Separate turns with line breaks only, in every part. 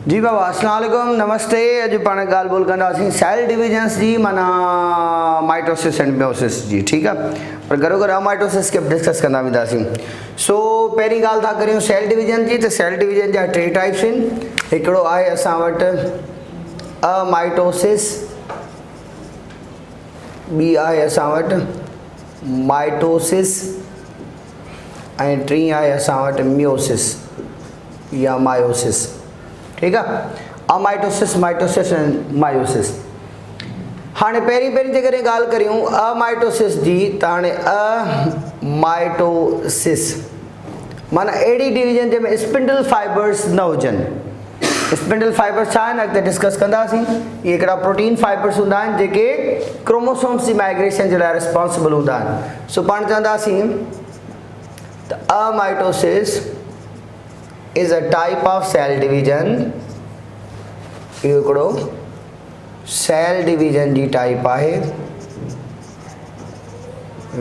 जी बाबा अस्सलाम वालेकुम नमस्ते। अॼु पाण ॻाल्हि ॿोल कंदासीं सेल डिविजन्स जी माना माइटोसिस एंड मियोसिस जी। ठीक है, पर गॾो गॾु अमाइटोसिस खे डिस्कस कंदा वेंदासीं। सो पहिरीं ॻाल्हि था करियूं सेल डिविजन जी। त सेल डिविजन जा टे टाइप्स आहिनि। हिकिड़ो आहे असां वटि अमाइटोसिस, ॿी आहे असां वटि माइटोसिस ऐं टी आहे असां वटि मियोसिस या मायोसिस। ठीक है, अमाइटोसिस, माइटोसिस एंड मायोसिस। हाँ पहिरीं जेकॾहिं ॻाल्हि करियूं अमाइटोसिस जी, त हाणे अमाइटोसिस माना अहिड़ी डिवीजन जंहिंमें स्पिंडल फाइबर्स न हुजनि। स्पिंडल फाइबर्स छा आहिनि अॻिते डिस्कस कंदासीं। इहे हिकिड़ा प्रोटीन फाइबर्स हूंदा आहिनि जेके क्रोमोसोम्स जी माइग्रेशन जे लाइ रिस्पॉन्सिबल हूंदा आहिनि। सो पाण चवंदासीं त अमाइटोसिस is a type of cell division। इहो हिकिड़ो सेल डिवीजन जी टाइप आहे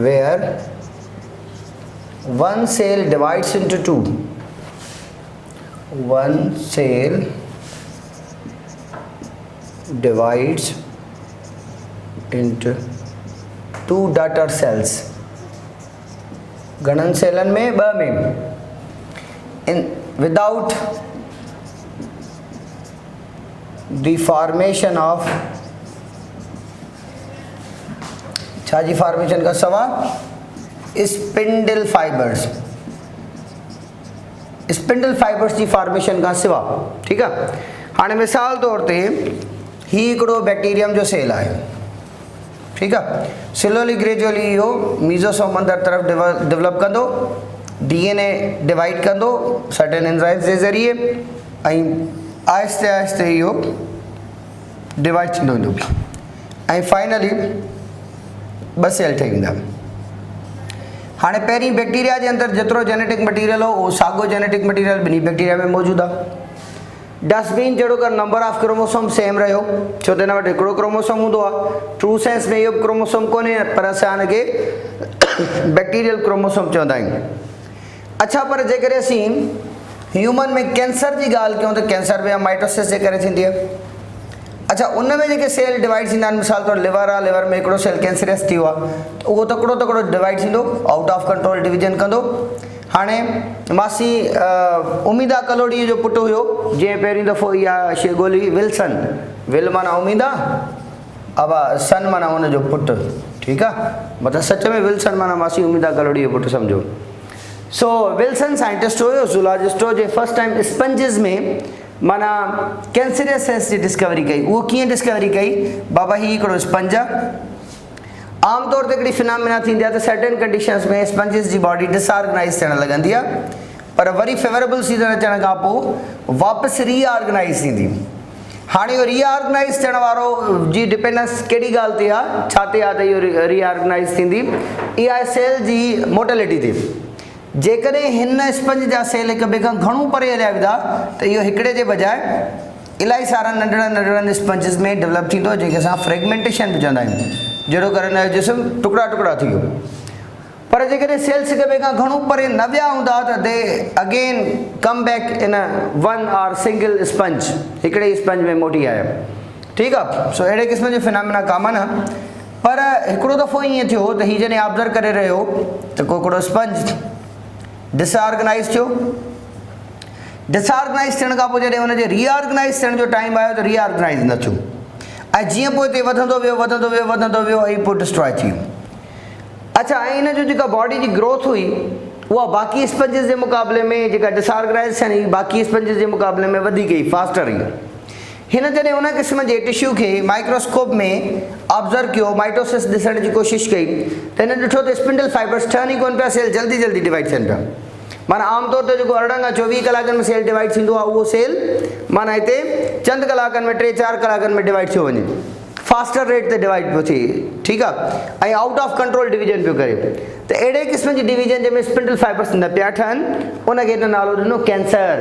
where one cell divides into two। one cell divides into two daughter cells। घणनि सेलनि में? ॿ में। in without the formation of छाजी फॉर्मेशन का सवा स्पिंडल फाइबर्स। स्पिंडल फाइबर्स की फॉर्मेशन का सिवा। ठीक है, हाँ मिसाल तौर ते ही हिकिड़ो बैक्टीरियम जो सेल है। ठीक है, स्लोली ग्रेजुअली इहो मीज़ोसोम अंदर तरफ डेवलप कंदो, डीएनए डिवाइड कंदो सर्टेन एंजाइम्स जे ज़रिए ऐं आहिस्ते आहिस्ते इहो डिवाइड थींदो वेंदो ऐं फाइनली ॿ सेल ठही वेंदा। हाणे पहिरीं बैक्टीरिया जे अंदरि जेतिरो जेनेटिक मटीरियल हो उहो साॻियो जेनेटिक मटीरियल ॿिन्ही बैक्टीरिया में मौजूदु आहे। डस्टबिन जहिड़ो कर नंबर ऑफ क्रोमोसोम सेम रहियो, छो त हिन वटि हिकिड़ो क्रोमोसोम हूंदो आहे। ट्रू सेंस में इहो क्रोमोसोम कोन्हे, पर असां हिनखे बैक्टीरियल क्रोमोसोम चवंदा आहियूं। अच्छा, पर जेकॾहिं असीं ह्यूमन में कैंसर की ॻाल्हि कयूं त कैंसर में माइटोसिस जे करे थींदी आहे। अच्छा, उन में जेके सेल डिवाइड थींदा आहिनि, मिसाल तौर लिवर आहे, लिवर में हिकिड़ो सेल कैंसरियस थी वियो आहे त उहो तकिड़ो तकिड़ो डिवाइड थींदो, आउट ऑफ कंट्रोल डिवीजन कंदो। हाणे मासी उमीदा कलोडीअ जो पुटु हुयो जंहिं पहिरीं दफ़ो इहा शइ ॻोल्ही, विल्सन। विल माना उमीदा, अब सन माना हुनजो पुटु। ठीकु आहे, मतिलबु सच में विल्सन माना मासी उमीदा कलोडीअ जो पुटु सम्झो। सो विल्सन साइंटिस्ट हुयो, ज़ूलॉजिस्ट हो, जे फर्स्ट टाइम स्पंजिस में माना कैंसरियस सेल्स जी डिस्कवरी कई। उहो कीअं डिस्कवरी कई? बाबा ही हिकिड़ो स्पंज आहे। आमतौर ते हिकिड़ी फिनोमिना थींदी आहे त सर्टेन कंडीशंस में स्पंजिस जी बॉडी डिसऑर्गनाइज थियणु लॻंदी आहे, पर वरी फेवरेबल सीज़न अचण खां पोइ वापसि रीऑर्गनाइज थींदी। हाणे इहो रीऑर्गनाइज थियण वारो जी डिपेंडेंस कहिड़ी ॻाल्हि ते आहे, छा ते आहे त इहो रीऑर्गनाइज थींदी? इहा आहे सेल जी मोटेलिटी ते। जेकॾहिं हिन स्पंज जा सेल हिक ॿिए खां घणो परे हलिया वेंदा त इहो हिकिड़े जे बजाय इलाही सारा नंढड़नि नंढड़नि स्पंजिस में डेवलप थींदो, जंहिंखे असां फ्रेगमेंटेशन बि चवंदा आहियूं, जहिड़ो करे हिन जो जिस्म टुकड़ा टुकड़ा थी वियो। पर जेकॾहिं सेल्स हिक ॿिए खां घणो परे न विया हूंदा त they again come back in one और सिंगल स्पंज, हिकिड़े स्पंज में मोटी आया। ठीकु आहे, सो अहिड़े क़िस्म जो फिनोमिना कॉमन आहे। पर हिकिड़ो दफ़ो ईअं थियो त हीअ जॾहिं ऑब्ज़र्व करे रहियो त को हिकिड़ो स्पंज डिसऑर्गनाइज थियो। डिसऑर्गनाइज थियण खां पोइ जॾहिं हुनजे रीऑर्गनाइज थियण जो टाइम आयो त रीऑर्गनाइज न थियो ऐं जीअं पोइ हिते वधंदो वियो वधंदो वियो वधंदो वियो ऐं पोइ डिस्ट्रॉय थी वियो। अच्छा, ऐं हिन जो जेका बॉडी जी ग्रोथ हुई उहा बाक़ी स्पंजिस जे मुक़ाबले में, जेका डिसऑर्गनाइज थियनि बाक़ी स्पंजिस जे मुक़ाबले में वधीक ई फास्टर हुई। हिन जॾहिं हुन क़िस्म जे टिश्यू खे माइक्रोस्कोप में ऑब्ज़र्व कयो, माइटोसिस ॾिसण जी कोशिशि कई त हिन ॾिठो त स्पिंडल फाइबर्स ठहनि ई कोन पिया, सेल जल्दी जल्दी डिवाइड थियनि पिया। माना आमतौर ते जेको 18 खां 24 कलाकनि में सेल डिवाइड थींदो आहे उहो सेल माना हिते चंद कलाकनि में 3-4 कलाकनि में डिवाइड थियो वञे, फास्टर रेट ते डिवाइड पियो थिए। ठीकु आहे, ऐं आउट ऑफ कंट्रोल डिवीजन पियो करे। त अहिड़े क़िस्म जी डिवीजन जंहिंमें स्पिंडल फाइबर्स न पिया ठहनि उनखे हिन नालो ॾिनो कैंसर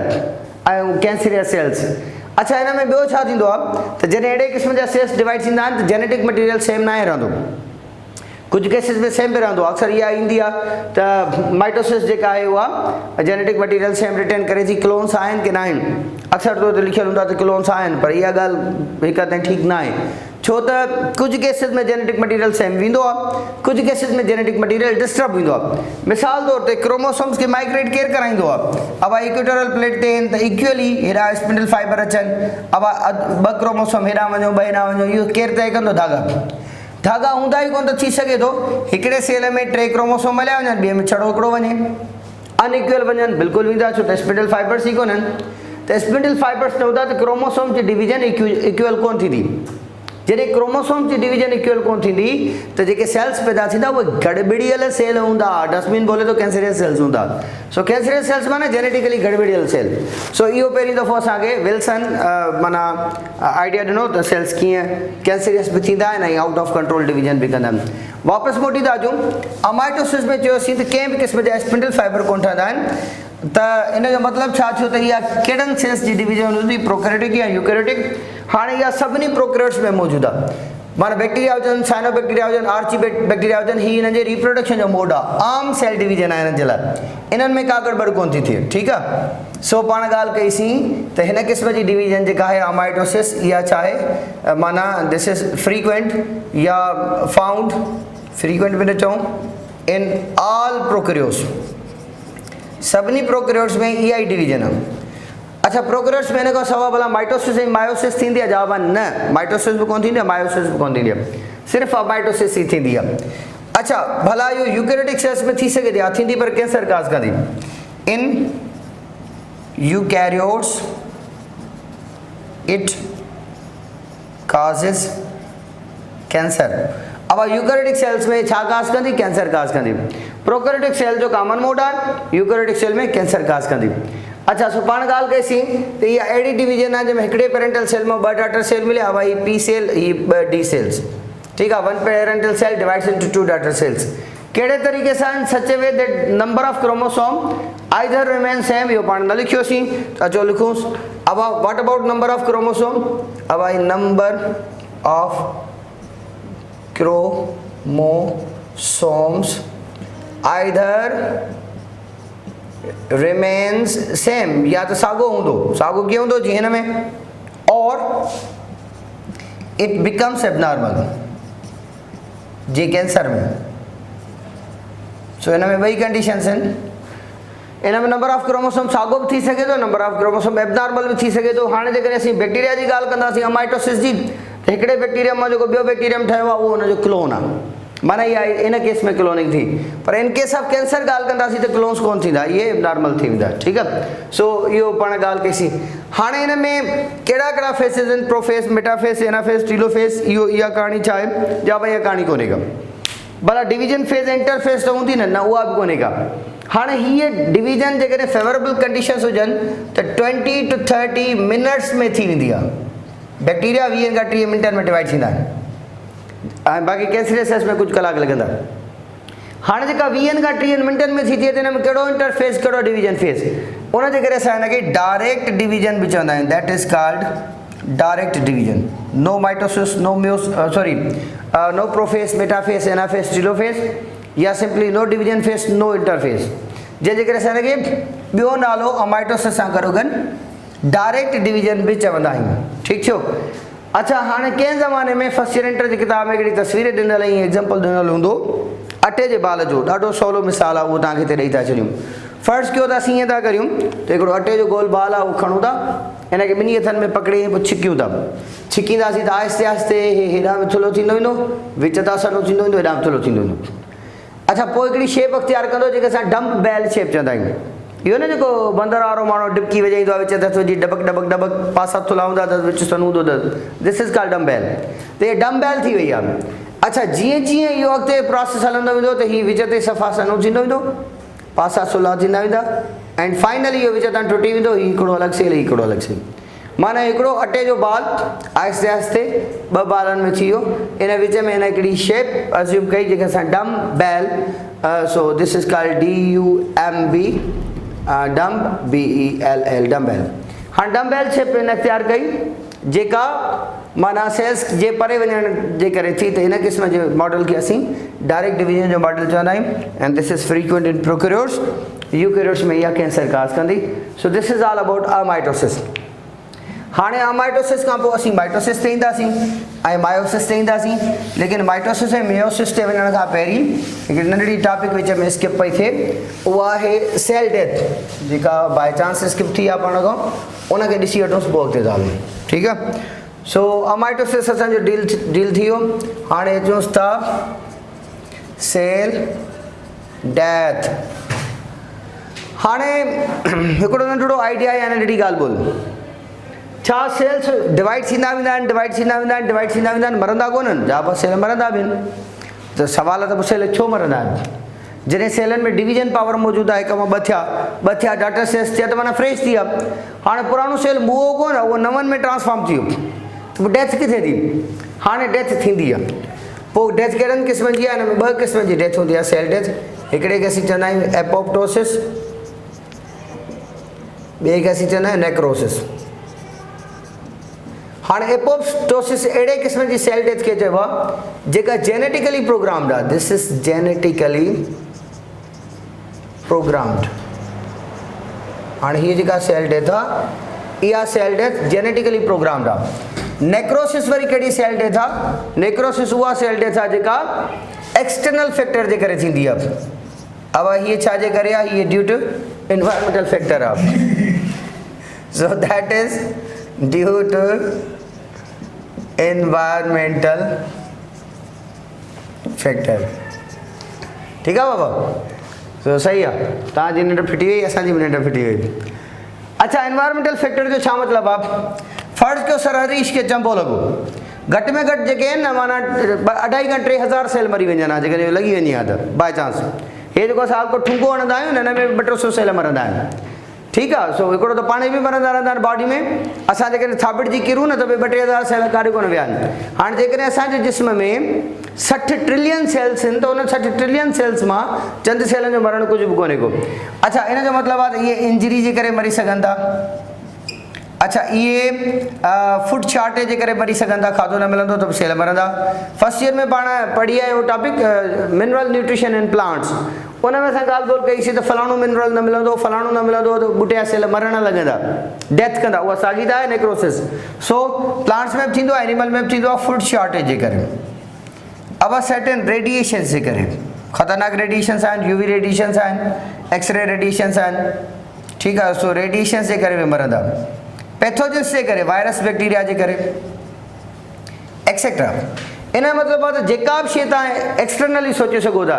ऐं कैंसरियस सेल्स। अच्छा, हिन में ॿियो छा थींदो आहे त जॾहिं अहिड़े क़िस्म जा सेल्स डिवाइड थींदा आहिनि त जेनेटिक मटीरियल सेम न आहे रहंदो। कुछ केसेस में सेम भी रहंदो अक्सर इहा ईंदी आहे त माइटोसिस जेका आहे उहा जेनेटिक मटीरियल सेम रिटेन करे थी क्लोन्स आहिनि की न आहिनि अक्सर तो लिखियल हूंदो आहे त क्लोन्स आहिनि पर इहा ॻाल्हि हिकु ताईं ठीकु न आहे छो त कुछ केसेस में जेनेटिक मटीरियल सेम वेंदो आहे कुछ केसेस में जेनेटिक मटीरियल डिस्टर्ब वेंदो आहे मिसाल तौर ते क्रोमोसोम्स खे माइग्रेट केरु कराईंदो आहे अब इक्वेटोरियल प्लेट ते आहिनि त इक्वली हेॾा स्पिंडल फाइबर अचनि अब 2 क्रोमोसोम हेॾां वञो 2 हेॾां वञो इहो केरु तय कंदो धागा हूंदा ई कोन त थी सघे थो हिकिड़े सेल में 3 क्रोमोसोम हलिया वञनि ॿिए में छड़ो हिकिड़ो वञे अनइक्वल वञनि बिल्कुलु वेंदा छो त स्पिंडल फाइबर्स ई कोन्हनि त स्पिंडल फाइबर्स न हूंदा त क्रोमोसोम जी डिवीजन इक्वल कोन थींदी जॾहिं क्रोमोसोम जी डिवीजन इक्वल कोन थींदी त जेके सेल्स पैदा थींदा उहे गड़बड़ियल सेल हूंदा डस्टबिन बोले तो कैंसरियस सेल्स हूंदा सो कैंसरियस सेल्स माना जेनेटिकली गड़बड़ियल सेल सो इहो पहिरीं दफ़ो असांखे विल्सन माना आइडिया ॾिनो त सेल्स कीअं कैंसरियस बि थींदा आहिनि ऐं आउट ऑफ कंट्रोल डिवीजन बि कंदा आहिनि वापसि मोटी था अचूं अमाइटोसिस में चयोसीं त कंहिं बि क़िस्म जा स्पिंडल फाइबर कोन ठहंदा आहिनि त इन जो मतिलबु छा थियो त इहा कहिड़नि सेल्स जी डिवीजन हूंदी प्रोकैरियोटिक या यूकैरियोटिक हाणे इहा सभिनी प्रोकैरियोट्स में मौजूदु आहे माना बैक्टीरिया हुजनि साइनोबैक्टीरिया हुजनि आर्ची बैक्टीरिया हुजनि हीअ हिननि जे रिप्रोडक्शन जो मोड आहे आम सेल डिवीजन आहे हिननि जे लाइ इन्हनि में का गड़बड़ कोन थी थिए ठीकु आहे सो पाण ॻाल्हि कईसीं त हिन क़िस्म जी डिवीजन जेका आहे अमाइटोसिस इहा छा आहे माना दिस इज़ फ्रीक्वेंट या फाउंड फ्रीक्वेंट में न चऊं इन ऑल प्रोकैरियोट्स सभिनी प्रोकैरियोट्स में इहा ई डिवीजन आहे अच्छा प्रोकैरियोट्स में हिन खां सवाइ भला माइटोसिस ऐं मायोसिस थींदी आहे जवाब आहे न माइटोसिस बि कोन थींदी आहे मायोसिस बि कोन थींदी आहे सिर्फ़ु अमाइटोसिस ई थींदी आहे अच्छा भला इहो यूकैरियोटिक सेल्स में थी सघे थी हा थींदी पर कैंसर काज़ कंदी इन यूकैरियोट्स इट काज़िस कैंसर अब यूकैरियोटिक सेल्स में छा काज़ कंदी कैंसर काज़ कंदी प्रोकैरियोटिक सेल जो कॉमन मोड आहे यूकैरियोटिक सेल में कैंसर काज़ कंदी अच्छा सो पाण ॻाल्हि कईसीं त इहा अहिड़ी डिवीजन आहे जंहिंमें हिकिड़े पेरेंटल सेल में 2 डॉटर सेल मिलिया हुआ ही पी सेल ही 2 डी सेल्स ठीकु आहे 1 parental cell divides into 2 daughter cells कहिड़े तरीक़े सां such way that number of chromosome either remain same इहो पाण न लिखियोसीं त अचो लिखूंसि अब what about number of chromosome अब number of chromosomes either remains same या तो सागो हूंदो सागो कीअं हूंदो जीअं हिन में और it becomes abnormal जी कैंसर में सो हिन में ॿई कंडीशंस आहिनि इन में नंबर ऑफ क्रोमोसोम सागो बि थी सघे थो नंबर ऑफ क्रोमोसोम एबनॉर्मल बि थी सघे थो हाणे जेकॾहिं असीं बैक्टीरिया जी ॻाल्हि कंदासीं अमाइटोसिस जी त हिकिड़े बैक्टीरियम मां जेको ॿियो बैक्टीरियम ठहियो आहे उहो हुनजो क्लोन आहे माना इहा इन केस में क्लोनिंग थी पर इन केस ऑफ कैंसर ॻाल्हि कंदासीं त क्लोन्स कोन थींदा इहे एबनॉर्मल थी वेंदा ठीकु आहे सो इहो पाण ॻाल्हि कईसीं हाणे हिन में कहिड़ा कहिड़ा फेसिस आहिनि प्रोफेस मेटाफेस एनाफेस टीलोफेस इहो इहा कहाणी छा आहे या भई इहा कहाणी कोन्हे का भला डिवीजन फेज़ इंटरफेस त हूंदी न उहा बि कोन्हे का हाणे हीअ डिवीजन जेकॾहिं फेवरेबल कंडीशंस हुजनि त 20 to 30 मिनट्स में थी वेंदी आहे बैक्टीरिया 20 खां 30 मिंटनि में डिवाइड थींदा आहिनि ऐं बाक़ी कैंसरियस सेल्स में कुझु कलाक लॻंदा हाणे जेका 20 खां 30 मिंटनि में थी थिए त हिन में कहिड़ो इंटरफेस कहिड़ो डिवीजन फेस उनजे करे असां हिनखे डायरेक्ट डिवीजन बि चवंदा आहियूं that is called direct division नो माइटोसिस नो नो प्रोफेस मेटाफेस एनाफेस टीलोफेस या सिंपली नो डिवीजन फेस नो इंटरफेस जंहिंजे करे असां हिनखे ॿियो नालो अमाइटोसिस सां गॾो गॾु डायरेक्ट डिवीजन बि चवंदा आहियूं ठीकु थियो अच्छा हाणे कंहिं ज़माने में फर्स्ट ईयर इंटर जी किताब में हिकिड़ी तस्वीर ॾिनल ऐं एग्ज़ाम्पल ॾिनल हूंदो अटे जे बाल जो ॾाढो सवलो मिसाल आहे उहो तव्हांखे हिते ॾेई था छॾियूं फर्ज़ कयो त असीं ईअं था करियूं त हिकिड़ो अटे जो गोल बाल आहे उहो खणूं था हिनखे ॿिनी हथनि में पकिड़े पोइ छिकियूं था छिकींदासीं त आहिस्ते आहिस्ते हेॾां बि थुल्हो थींदो वेंदो विच तां सनो थींदो वेंदो हेॾां बि थुल्हो थींदो वेंदो अच्छा पोइ हिकिड़ी शेप अख़्तियार कंदो जेके असां डंप बैल शेप चवंदा आहियूं इहो न जेको बंदर वारो माण्हू डिबकी वॼाईंदो आहे विच ते थो जी डबक डबक डबक पासा थुल्हा हूंदा अथसि विच सनु हूंदो अथसि दिस इज़ कॉल्ड डंप बैल त इहे डंप बैल थी वई आहे अच्छा जीअं जीअं इहो अॻिते प्रोसेस हलंदो वेंदो त हीउ विच ते सफ़ा सनो थींदो वेंदो पासा सुला थींदा वेंदा एंड फाइनली इहो विच तां टुटी वेंदो हीउ हिकिड़ो अलॻि सेल हिकिड़ो अलॻि सेल माना हिकिड़ो अटे जो बाल आहिस्ते आहिस्ते 2 बालनि में थी वियो इन विच में हिन हिकिड़ी शेप अज़्यूम कई जंहिंखे असां डंप बैल so this is called DUMB dump BELL dump बैल हाणे डंप बैल शेप हिन अख़्तियार कई जेका माना सेल्स जे परे वञण जे करे थी, त इन क़िस्म जे मॉडल खे असीं डायरेक्ट डिवीजन जो मॉडल चवंदा आहियूं। And this is frequent in prokaryotes, eukaryotes में इहा कैंसर काज़ कंदी। So this is all about mitosis. हाणे माइटोसिस खां पोइ असीं माइटोसिस ते ईंदासीं ऐं मायोसिस ते ईंदासीं। लेकिन माइटोसिस ऐं मेयोसिस ते वञण खां पहिरीं हिकिड़ी नंढड़ी टॉपिक विच में स्किप पई थिए, उहा आहे सेल डेथ, जेका बाय चांस स्किप थी आहे पाण खां, उनखे ॾिसी वठोसि पोइ अॻिते था हलूं। ठीकु आहे। सो माइटोसिस असांजो डील थी वियो। हाणे अचूंसि था सेल डेथ। हाणे हिकिड़ो नंढड़ो आइडिया या नंढड़ी ॻाल्हि ॿोल, छा सेल्स डिवाइड थींदा वेंदा आहिनि, डिवाइड थींदा वेंदा आहिनि, डिवाइड थींदा वेंदा आहिनि, मरंदा कोन्हनि? जा बसि सेल मरंदा बि आहिनि। त सवाल त सेल छो मरंदा आहिनि? जॾहिं सेलनि में डिवीजन पावर मौजूदु आहे, 1 मां 2 थिया डाटा सेल्स थिया, त माना फ्रेश थी विया। हाणे पुराणो सेल मुओ कोन, उहो नवनि में ट्रांसफॉर्म थी वियो, त पोइ डेथ किथे थी? हाणे डेथ थींदी आहे। पोइ डेथ कहिड़नि क़िस्मनि जी आहे? हिन में 2 क़िस्म जी डेथ हूंदी आहे सेल डेथ। हिकिड़े खे असीं चवंदा आहियूं एपोप्टोसिस, ॿिए खे असीं चवंदा आहियूं नेक्रोसिस। हाणे एपोप्टोसिस अहिड़े क़िस्म जी सेल डेथ खे चइबो आहे जेका जेनेटिकली प्रोग्राम्ड आहे। This is genetically programmed. हाणे हीअ जेका सेल डेथ आहे, इहा सेल डेथ जेनेटिकली प्रोग्राम्ड आहे। नेक्रोसिस वरी कहिड़ी सेल डेथ आहे? नेक्रोसिस उहा सेल डेथ आहे जेका एक्सटर्नल फैक्टर जे करे थींदी आहे। अब हीअ छाजे करे आहे? हीअ ड्यू टू एनवायरमेंटल फैक्टर आहे। So that is due to environmental factor. ठीकु आहे बाबा? तो सही आहे। तव्हांजी निंड फिटी वई, असांजी बि निंड फिटी वई। अच्छा, एनवायरमेंटल फैक्टर जो छा मतिलबु आहे? फर्ज़ कयो सर हरीश खे चंबो लॻो, घटि में घटि जेके आहिनि न, माना 2.5 खां 3,000 सेल मरी वञनि हा, जेकॾहिं लॻी वञे हा त बाय चांस। हे जेको असां को ठुंगो हणंदा आहियूं न, हिन में 200-300 सेल मरंदा आहिनि। ठीकु आहे। सो हिकिड़ो त पाण बि मरंदा रहंदा आहिनि बॉडी में। असां जेकॾहिं थाबिड़जी किरूं न त भई 2-3,000 सेल काॾे कोन विया आहिनि। हाणे जेकॾहिं असांजे जिस्म में 60 ट्रिलियन सेल्स आहिनि, त उन 60 ट्रिलियन सेल्स मां चंद सेलनि जो मरणु कुझु बि कोन्हे को। अच्छा, इन जो मतिलबु आहे त इहे इंजरी जे करे मरी सघनि था। अच्छा, इहे फूड शॉर्टेज जे करे मरी सघनि था, खाधो न मिलंदो त बि सेल मरंदा। फर्स्ट ईयर में पाण पढ़ी आहे उहो topic mineral nutrition in plants. उन में असां ॻाल्हि ॿोल कईसीं त फलाणो मिनरल न मिलंदो, फलाणो न मिलंदो, त ॿूटे जा सेल मरण लॻंदा, डेथ कंदा। उहा साॻी त आहे नेक्रोसिस। सो प्लांट्स में बि थींदो आहे, एनिमल में बि थींदो आहे, फूड शॉर्टेज जे करे। अब सर्टेन रेडिएशंस जे करे, ख़तरनाक रेडिएशंस आहिनि, यूवी रेडिएशंस आहिनि, एक्सरे रेडिएशंस आहिनि। ठीकु आहे। सो रेडिएशंस जे करे बि मरंदा। पैथोजेंस जे करे, वायरस बैक्टीरिया जे करे, एक्सेट्रा। इन जो मतिलबु आहे त जेका बि शइ तव्हां एक्सटर्नली सोचे सघो था।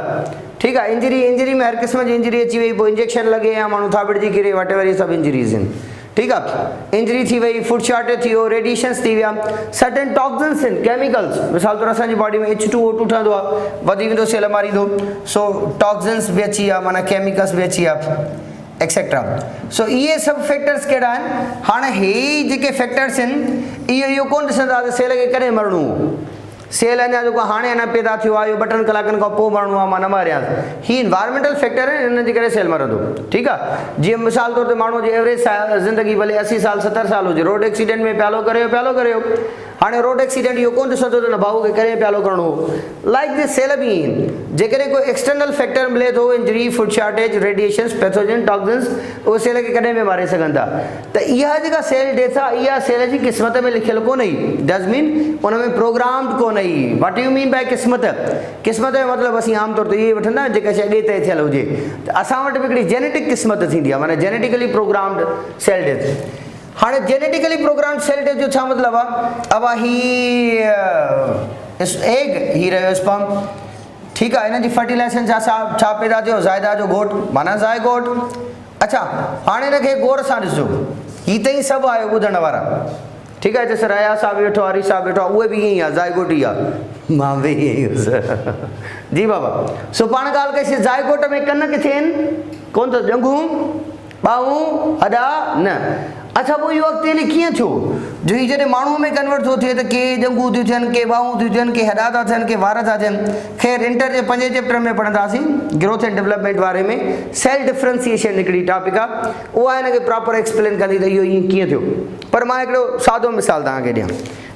ठीकु आहे। इंजरी में हर क़िस्म जी इंजरी अची वई, पोइ इंजेक्शन लॻे या माण्हू थाबिड़जी किरे, वट एवर, सभु इंजरीज़ आहिनि। ठीकु आहे। इंजरी थी वई, फूड शॉर्टेज थी वियो, रेडिएशंस थी विया, सर्टेन टॉक्सिन्स आहिनि, केमिकल्स। मिसाल तौरु असांजी बॉडी में H2O2 ठहंदो आहे, वधी वेंदो सेल मारींदो। सो टॉक्सिन्स बि अची विया, माना केमिकल्स बि अची विया, एक्सेट्रा। सो इहे सभु फैक्टर्स कहिड़ा आहिनि? हाणे हे जेके फैक्टर्स आहिनि, इहो कोन ॾिसंदा त सेल खे कॾहिं मरणो। सेल अञा जेको हाणे अञा पैदा थियो आहे, इहो 2-3 कलाकनि खां पोइ मरणो आहे, मां न मरियां। ही इन्वायरमेंटल फैक्टर आहिनि, हिन जे करे सेल मरंदो। ठीकु आहे। जीअं मिसाल तौर ते माण्हू जी एवरेज ज़िंदगी भले 80 साल 70 साल हुजे, रोड एक्सीडेंट में प्यालो करे। हाणे रोड एक्सीडेंट इहो कोन ॾिसंदो त न भाऊ खे करे प्यालो करिणो हो। लाइक दिस सेल बि ईअं, जेकॾहिं कोई एक्सटर्नल फैक्टर मिले थो, injury, food shortage, radiations, pathogen, toxins, उहे सेल खे कॾहिं बि मारे सघनि था। त इहा जेका सेल डेथ आहे, इहा सेल जी क़िस्मत में लिखियलु कोन हुई। डज़ मीन उन में प्रोग्राम्ड कोन हुई। वॉट यू मीन बाय क़िस्मत? क़िस्मत जो मतिलबु असीं आमतौर ते इहे वठंदा आहियूं जेका शइ अॻे तय थियलु हुजे। त असां वटि बि हिकिड़ी जेनेटिक क़िस्मत थींदी आहे, माना जेनेटिकली प्रोग्राम्ड सेल डेथ। हाणे जेनेटिकली प्रोग्राम सेल डेथ जो छा मतिलबु आहे? अब ही एग, ही रहियो स्पर्म। ठीकु आहे। हिन जी फर्टिलाइज़ेशन छा पैदा थियो? ज़ाइदा जो घोट, माना ज़ायगोट। अच्छा, हाणे हिनखे गौर सां ॾिसो, ही ताईं सभु आयो ॿुधण वारा। ठीकु आहे। जैसे रया साहब वेठो, हरी साहब वेठो, उहे बि ईअं ई आहे, ज़ायगोट ई आहे। मां बि ईअं ई हुउसि। जी बाबा। सो पाण ॻाल्हि कईसीं, ज़ायगोट में कन किथे आहिनि? कोन त ॼंघूं, ॿाहूं, हॾा न। अच्छा पोइ इहो अॻिते हली कीअं थियो जो हीउ जॾहिं माण्हूअ में कन्वर्ट थो थिए त के जंगूं थियूं थियनि, के ॿाहूं थियूं थियनि, के हॾा था थियनि, के वार था थियनि। ख़ैर इंटर जे 5 चैप्टर में पढ़ंदासीं ग्रोथ एंड डेवलपमेंट वारे में सेल डिफरेंशिएशन हिकिड़ी टॉपिक आहे, उहा हिनखे प्रॉपर एक्सप्लेन कंदी त इहो ईअं कीअं थियो। पर मां हिकिड़ो सादो मिसाल तव्हांखे ॾियां।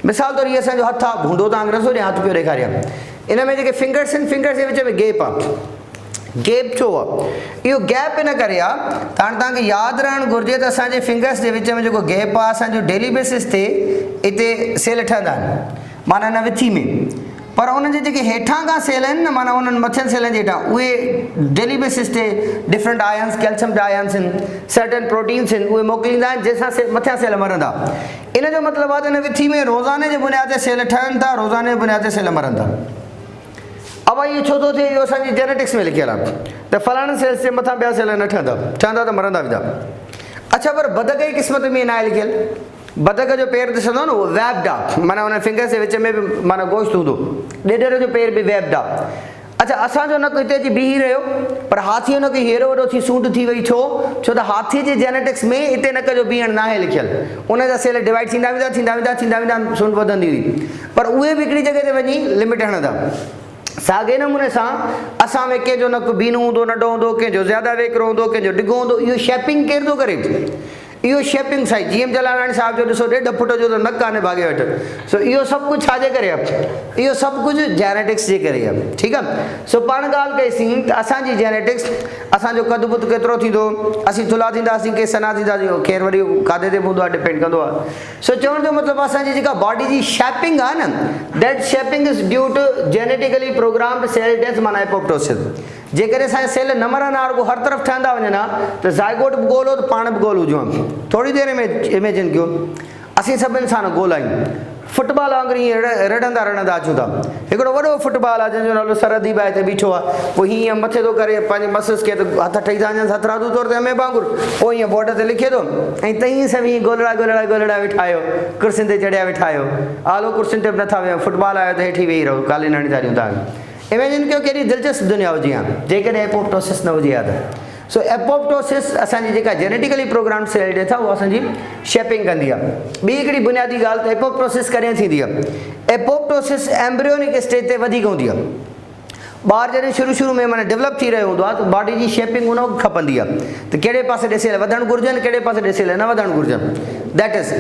मिसाल तौरु इहो असांजो हथु आहे, भूंडो तव्हांखे नथो ॾियां, हथु पियो ॾेखारियां। इन में जेके फिंगर्स आहिनि, फिंगर्स जे विच में गैप आहे। गैप छो आहे? इहो गैप इन करे आहे त हाणे तव्हांखे यादि रहणु घुरिजे त असांजे फिंगर्स जे विच में जेको गैप आहे, असांजो डेली बेसिस ते हिते सेल ठहंदा आहिनि, माना हिन विथी में। पर उनजे जेके हेठां खां सेल आहिनि न, माना उन्हनि मथियनि सेलनि जे हेठां, उहे डेली बेसिस ते डिफरेंट आयन्स, कैल्शियम जा आयन्स आहिनि, सर्टन प्रोटीन्स आहिनि, उहे मोकिलींदा आहिनि जंहिंसां मथियां सेल मरंदा। इन जो मतिलबु आहे त हिन विथी में रोज़ाने जे बुनियाद ते सेल ठहनि था, रोज़ाने जे बुनियाद ते सेल मरनि था। अब इहो छो थो थिए? इहो असांजी जेनेटिक्स में लिखियलु आहे त फलाणे सेल्स जे मथां ॿिया सेल न ठहंदा, ठहंदा त मरंदा वेंदा। अच्छा, पर बदक जी क़िस्मत में न आहे लिखियलु। बदक जो पेर ॾिसंदो न, उहो वेब्ड आहे, माना हुन फिंगर्स जे विच में बि माना गोश्त हूंदो, ॾेढेरे जो पेर बि वेब्ड आहे। अच्छा, असांजो नक हिते अची बीही रहियो, पर हाथीअ जो नक हेॾो वॾो थी सूंड थी वई, छो त हाथीअ जे जेनेटिक्स में हिते नक जो बीहण न आहे लिखियलु। उन जा सेल डिवाइड थींदा वेंदा, थींदा वेंदा, थींदा वेंदा, सूंड वधंदी हुई। पर उहे बि हिकिड़ी जॻह ते वञी लिमिट हणंदा। साॻे नमूने सां असां में कंहिंजो नक बीनो हूंदो, नंढो हूंदो, कंहिंजो ज़्यादा वेकिरो हूंदो, कंहिंजो डिघो हूंदो। इहो शेपिंग केरु थो करे? इहो शेपिंग साइज जी एम जलाराणी साहिब जो ॾिसो, 1.5 फुट जो त नक आहे भागे वटि। सो इहो सभु कुझु छाजे करे आहे? इहो सभु कुझु जेनेटिक्स जे करे आहे। ठीकु आहे। सो पाण ॻाल्हि कईसीं त असांजी जेनेटिक्स, असांजो कद बुत केतिरो थींदो, असीं थुल्हा थींदासीं के सना थींदासीं, ख़ैर वरी खाधे ते हूंदो आहे, डिपेंड कंदो आहे। सो चवण जो मतिलबु असांजी जेका बॉडी जी शेपिंग आहे न, that shaping is due to genetically programmed cell death, माना एपोप्टोसिस। जेकॾहिं असांजा सेल न मरनि हा, रुॻो हर तरफ़ ठहंदा वञनि हा, त ज़ाइगोट बि गोल हो त पाण बि गोल हुजूं हा। थोरी देरि में इमेजिन कयो, असीं सभु इंसान गोल आहियूं, फुटबॉल वांगुरु ईअं रड़ंदा रड़ंदा अचूं था। हिकिड़ो वॾो फुटबॉल आहे जंहिंजो नालो सरहदी भाई ते बीठो आहे, पोइ हीअं मथे थो करे पंहिंजे मसल्स खे, त हथ ठही था वञनि हथरादू तौर ते हमें वांगुरु, पोइ ईअं बोर्ड ते लिखे थो, ऐं तईं सभई गोलड़ा गोलड़ा गोलड़ा वेठा आहियो, कुर्सियुनि ते चढ़िया वेठा आहियो। आलो कुर्सियुनि ते बि नथा वेहो, फुटबॉल आयो त हेठि वेही रहो, कालीन हणी था ॾियूं तव्हांखे। इमेजिन कयो केॾी दिलचस्प दुनिया हुजे हा जेकॾहिं एपोप्टोसिस न हुजे हा त। सो एपोप्टोसिस असांजी जेका जेनेटिकली प्रोग्राम सेल डेथ आहे, उहा असांजी शेपिंग कंदी आहे। ॿी हिकिड़ी बुनियादी ॻाल्हि त एपोप्टोसिस कॾहिं थींदी आहे? एपोप्टोसिस एम्ब्रियोनिक स्टेज ते वधीक हूंदी आहे। ॿार जॾहिं शुरू में माना डेवलप थी रहियो हूंदो आहे, त बॉडी जी शेपिंग उन वक़्तु खपंदी आहे त कहिड़े पासे ॾिसेल वधणु घुरिजनि, कहिड़े पासे ॾिसेल न वधणु घुरिजनि, दैट इज़।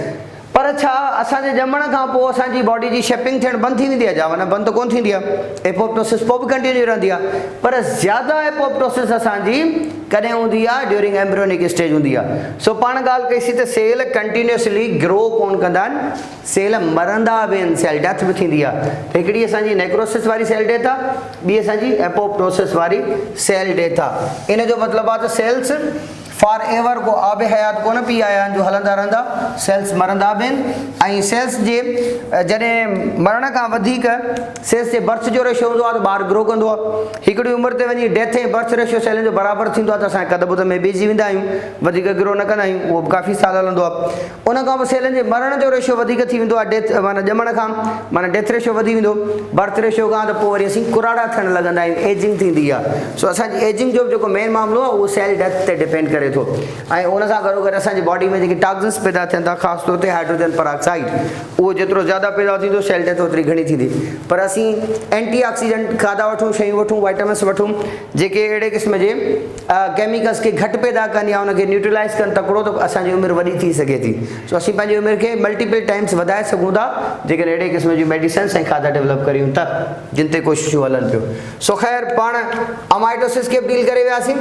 पर छा असांजे ॼमण खां पोइ असांजी बॉडी जी शेपिंग थियणु बंदि थी वेंदी आहे छा? माना बंदि त कोन थींदी आहे, एपोप्टोसिस पोइ बि कंटिन्यू रहंदी आहे। पर ज़्यादा एपोप्टोसिस असांजी कॾहिं हूंदी आहे? ड्यूरिंग एम्ब्रियोनिक स्टेज हूंदी आहे। सो पाण ॻाल्हि कईसीं त सेल कंटिन्यूअसली ग्रो कोन कंदा आहिनि, सेल मरंदा बि आहिनि, सेल डेथ बि थींदी आहे। त हिकिड़ी असांजी नेक्रोसिस वारी सेल डेथ आहे, ॿी असांजी एपोप्टोसिस वारी सेल डेथ आहे। इन जो मतिलबु आहे त सेल्स फॉर एवर को आब हयात कोन पी आया आहिनि जो हलंदा रहंदा, सेल्स मरंदा बि आहिनि। ऐं सेल्स जे जॾहिं मरण खां वधीक सेल्स जे बर्थ जो रेशो हूंदो आहे त ॿारु ग्रो कंदो आहे। हिकिड़ी उमिरि ते वञी डेथ ऐं बर्थ रेशो सेलनि जो बराबरि थींदो आहे त असांजे कद बुत में ॿिइजी वेंदा आहियूं, वधीक ग्रो न कंदा आहियूं, उहो बि काफ़ी साल हलंदो आहे। उन खां पोइ सेलनि जे मरण जो रेशो वधीक थी वेंदो आहे, डेथ माना ॼमण खां माना डेथ रेशो वधी वेंदो, बर्थ रेशो खां त पोइ वरी असीं कुराड़ा थियणु लॻंदा आहियूं, एजिंग थींदी आहे। सो असांजी एजिंग जो जेको मेन मामिलो आहे उहो सेल डेथ ते डिपेंड करे थो। ऐं उन सां गॾो गॾु असांजी बॉडी में जेके टॉक्सिन्स पैदा थियनि था, ख़ासि तौर ते हाइड्रोजन परऑक्साइड, उहो जेतिरो ज़्यादा पैदा थींदो सेल डेथ ओतिरी घणी थींदी। पर असीं एंटी ऑक्सीडेंट खाधा वठूं, शयूं वठूं, वाइटामिन्स वठूं जेके अहिड़े क़िस्म जे केमिकल्स खे घटि पैदा कनि या उनखे न्यूट्रलाइज़ कनि तकिड़ो, त असांजी उमिरि वॾी थी सघे थी। सो असीं पंहिंजी उमिरि खे मल्टीपल टाइम्स वधाए सघूं था जेकॾहिं अहिड़े क़िस्म जूं मेडिसिन्स ऐं खाधा डेवलप करियूं था जिन ते कोशिशूं हलनि पियो। सो ख़ैर पाण अमाइटोसिस खे डील करे वियासीं,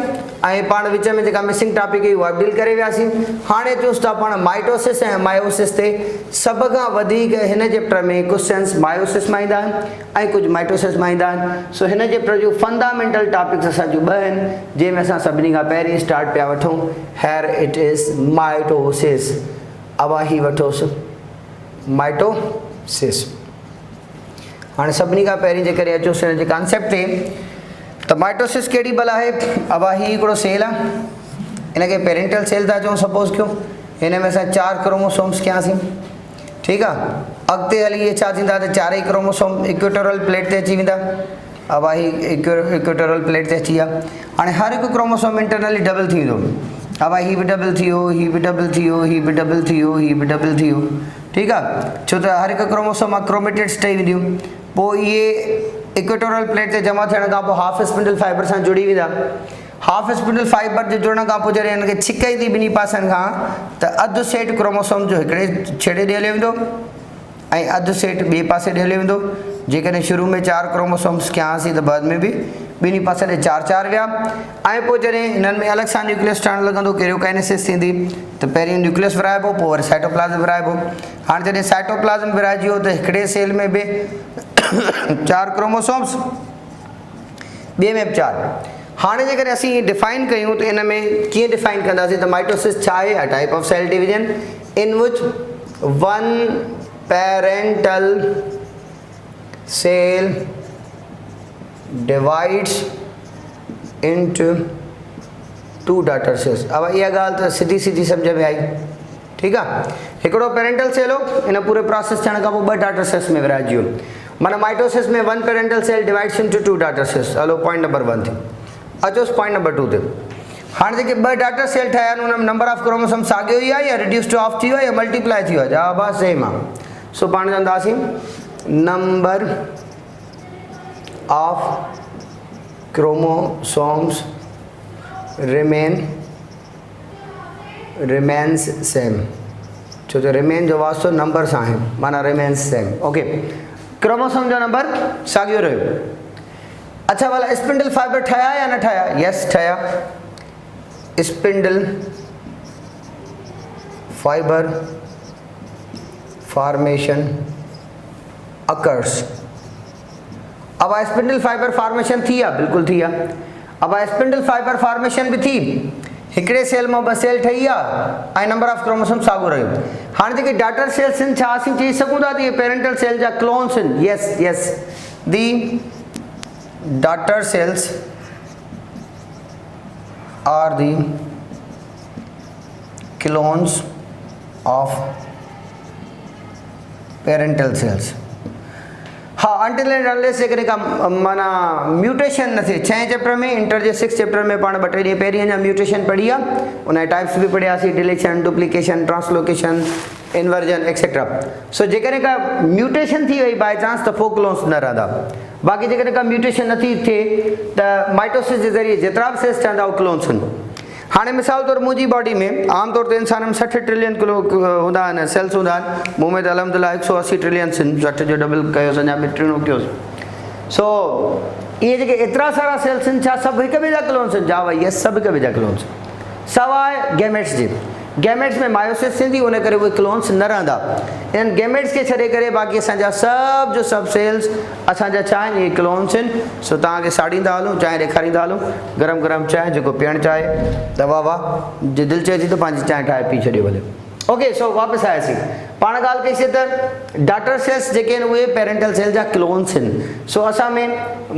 ऐं पाण विच में जेका मिसिंग टॉपिक हुई उहा डील करे वियासीं। हाणे अचूं था पाण माइटोसिस ऐं मायोसिस ते। सभ खां वधीक हिन चैप्टर में क्वेश्चन्स मायोसिस मां ईंदा आहिनि ऐं कुझु माइटोसिस मां ईंदा आहिनि। सो हिन चैप्टर जूं फंडामेंटल टॉपिक्स असां जूं 2 आहिनि, जंहिंमें असां सभिनी खां पहिरीं स्टार्ट पिया वठूं। Here it is mitosis. अवाही वठोसि माइटोसिस। हाणे सभिनी खां पहिरीं जेकॾहिं अचोसि हिन जे कॉन्सेप्ट ते, त माइटोसिस कहिड़ी भला आहे? अवाही हिकिड़ो सेल आहे, इनखे पेरेंटल सेल था चऊं सपोज़ कयो। हिन में असां 4 क्रोमोसोम्स कयासीं, ठीकु आहे। अॻिते हली इहे छा थींदा त 4 क्रोमोसोम इक्वेटोरियल प्लेट ते अची वेंदा। अवाही इक्वेटोरियल प्लेट ते अची विया। हाणे हर हिकु क्रोमोसोम इंटरनली डबल थी वेंदो, अब ही बि डबल थी वियो, ही बि डबल थी वियो, ही बि डबल थी वियो, ही बि डबल थी वियो, ठीकु आहे। छो त हर हिकु क्रोमोसोम मां क्रोमेटिड्स ठही वेंदियूं, पोइ इहे इक्वेटोरियल प्लेट ते जमा थियण खां पोइ हाफ स्पिंडल फाइबर सां जुड़ी वेंदा। हाफ स्पिंडल फाइबर जे जुड़ण खां पोइ जॾहिं हिनखे छिक ईंदी ॿिन्ही पासनि खां त अधु सेट क्रोमोसोम जो हिकिड़े छेड़े ॾे हली वेंदो ऐं अधु सेट ॿिए पासे ॾे हली वेंदो। जेकॾहिं शुरू में 4 क्रोमोसोम्स कयासीं त बाद में बि ॿिन्ही पासे ॾे 4 विया ऐं पोइ जॾहिं हिननि में अलॻि सां न्यूक्लियस ठहणु लॻंदो, कैरियोकाइनेसिस थींदी, त पहिरीं न्यूक्लियस विराइबो, पोइ वरी साइटोप्लाज़्म विराइबो। हाणे जॾहिं साइटोप्लाज़्म विराइजी वियो त हिकिड़े सेल में बि 4 क्रोमोसोम्स, ॿिए में बि 4। हाणे जेकॾहिं असीं डिफाइन कयूं त इन में कीअं डिफाइन कंदासीं त माइटोसिस छा आहे? A type of cell division in which one parental cell divides into 2 daughter cells. अब इहा ॻाल्हि त सीधी सीधी सम्झ में आई, ठीकु आहे। हिकिड़ो पेरेंटल सेल हो, इन पूरे प्रोसेस थियण खां पोइ 2 डॉटर सेल्स में विराइजी वियो, माना माइटोसिस में 1 parental cell divides into 2 daughter cells. हलो पॉइंट नंबर 1 थी। अचोसि पॉइंट नंबर 2 ते। हाणे जेके 2 डॉटर सेल ठहिया आहिनि उन में नंबर ऑफ क्रोमोसोम साॻियो ई आहे या रिड्यूस टू ऑफ थी वियो या मल्टीप्लाई थी वियो आहे? जवाब आहे सेम आहे। सो पाण चवंदासीं number of chromosomes remains same. छो जो रिमेन जो वास्तो नंबर सां आहे, माना रिमेन्स सेम। ओके, क्रोमोसोम जो नंबर साॻियो रहियो। अच्छा भला स्पिंडल फाइबर ठहिया या न ठहिया? यस ठहिया। Spindle fibre formation occurs. अब स्पिंडल फाइबर फॉर्मेशन थी आहे? बिल्कुलु थी आहे। अब स्पिंडल फाइबर फॉर्मेशन भी थी, हिकिड़े सेल में 2 सेल ठही आहे ऐं नंबर ऑफ क्रोमोसोम साॻियो रहियो। हाणे जेके डॉटर सेल्स आहिनि छा असीं चई सघूं था त इहे पेरेंटल सेल जा क्लोन्स आहिनि? Yes yes, the daughter cells are the clones of parental cells। हाँ, until and unless जेकॾहिं का माना म्यूटेशन न थिए। 6 चैप्टर में, इंटर जे 6 चैप्टर में पाण 2-3 ॾींहं पहिरीं अञा म्यूटेशन पढ़ी आहे, उन जा टाइप्स बि पढ़ियासीं, deletion, duplication, translocation, inversion etcetera. So जेकॾहिं का म्यूटेशन थी वई बाय चांस त 4 क्लोन्स न रहंदा। बाक़ी जेकॾहिं का म्यूटेशन नथी थिए त माइटोसिस जे ज़रिए जेतिरा बि सेल्स ठहंदा उहे क्लोन्स आहिनि। हाणे मिसाल तौरु मुंहिंजी बॉडी में आमतौर ते इंसान में 60 ट्रिलियन किलो हूंदा आहिनि, सेल्स हूंदा आहिनि। मूं में त अलहमदिल्ला 180 ट्रिलियन आहिनि, 60 जो डबल कयोसीं, अञा बि टिणो कयोसीं। सो इहे जेके एतिरा सारा सेल्स आहिनि छा सभु हिक ॿिए जा क्लोन्स आहिनि? जवाब आहे यस, सभु हिक ॿिए जा क्लोन्स, सवाइ गैमेट्स जे। गैमेट्स में मायोसिस थींदी, उन करे उहे क्लोन्स न रहंदा। इन्हनि गैमेट्स खे छॾे करे बाक़ी असांजा सभु जो सभु सेल्स असांजा छा आहिनि? इहे क्लोन्स आहिनि। सो तव्हांखे साड़ींदा हलूं, चांहि ॾेखारींदा हलूं, गरम गरम चांहि, जेको पीअणु चाहे त वाह वाह, जे दिलि चए थी त पंहिंजी चांहि ठाहे पी छॾियो भले। ओके, सो वापसि आयासीं, पाण ॻाल्हि कईसीं त डॉटर सेल्स जेके आहिनि उहे पेरेंटल सेल जा क्लोन्स आहिनि। सो असां में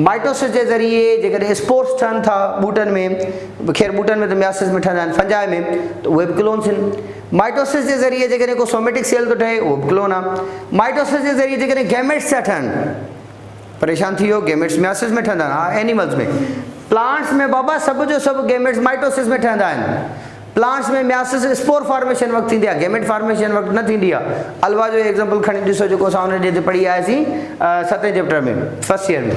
माइटोसिस जे ज़रिए जेकॾहिं स्पोर्स ठहनि था ॿूटनि में, ख़ैर ॿूटनि में त मियासिस में ठहंदा आहिनि, फंजाई में, त उहे बि क्लोन्स आहिनि। माइटोसिस जे ज़रिए जेकॾहिं को सोमेटिक सेल थो ठहे उहो बि क्लोन आहे। माइटोसिस जे ज़रिए जेकॾहिं गैमेट्स था ठहनि, परेशान थी वियो, गैमेट्स मियासिस में ठहंदा आहिनि। हा, एनिमल्स में, प्लांट्स में बाबा सभु जो सभु गैमेट्स माइटोसिस में ठहंदा आहिनि। प्लांट्स में मियासिस स्पोर फॉर्मेशन वक़्तु थींदी आहे, गैमेट फॉर्मेशन वक़्तु न थींदी आहे। अलवा जो एग्जाम्पल खणी ॾिसो, जेको असां हुन ॾींहं ते पढ़ी आयासीं 7 चैप्टर में, फर्स्ट ईयर में,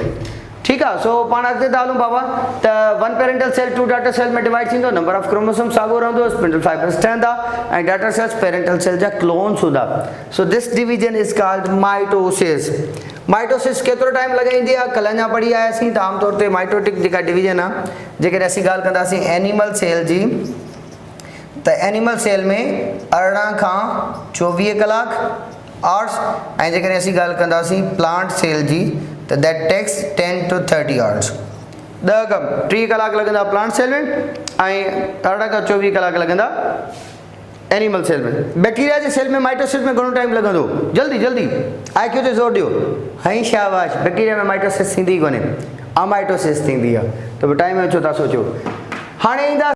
ठीकु आहे। सो पाण अॻिते था हलूं बाबा, त 1 पेरेंटल सेल 2 डॉटर सेल में डिवाइड थींदो, नंबर ऑफ क्रोमोसोम साॻियो रहंदो, स्पिंडल फाइबर्स ठहंदा ऐं डॉटर सेल्स पेरेंटल सेल जा क्लोन्स हूंदा। So this division is called mitosis. Mitosis केतिरो टाइम लॻाईंदी आहे? कल्ह अञा पढ़ी आयासीं त आमतौर ते माइटोटिक जेका डिवीजन आहे, जेकॾहिं असीं ॻाल्हि कंदासीं एनिमल सेल जी, त एनिमल सेल में 18 खां 24 कलाक आवर्स, ऐं जेकॾहिं असीं ॻाल्हि कंदासीं प्लांट सेल जी त दैट टेक्स 10 to 30 आवर्स। 10 कम 3 कलाक लॻंदा प्लांट सेल में ऐं 18 खां 24 कलाक लॻंदा एनिमल सेल में। बैक्टीरिया जे सेल में माइटोसिस में घणो टाइम लॻंदो? जल्दी जल्दी IQ ते ज़ोर ॾियो। हई शाबाश, बैक्टीरिया में माइटोसिस थींदी ई कोन्हे, अमाइटोसिस थींदी आहे। त टाइम में छो था सोचो। हाणे ईंदा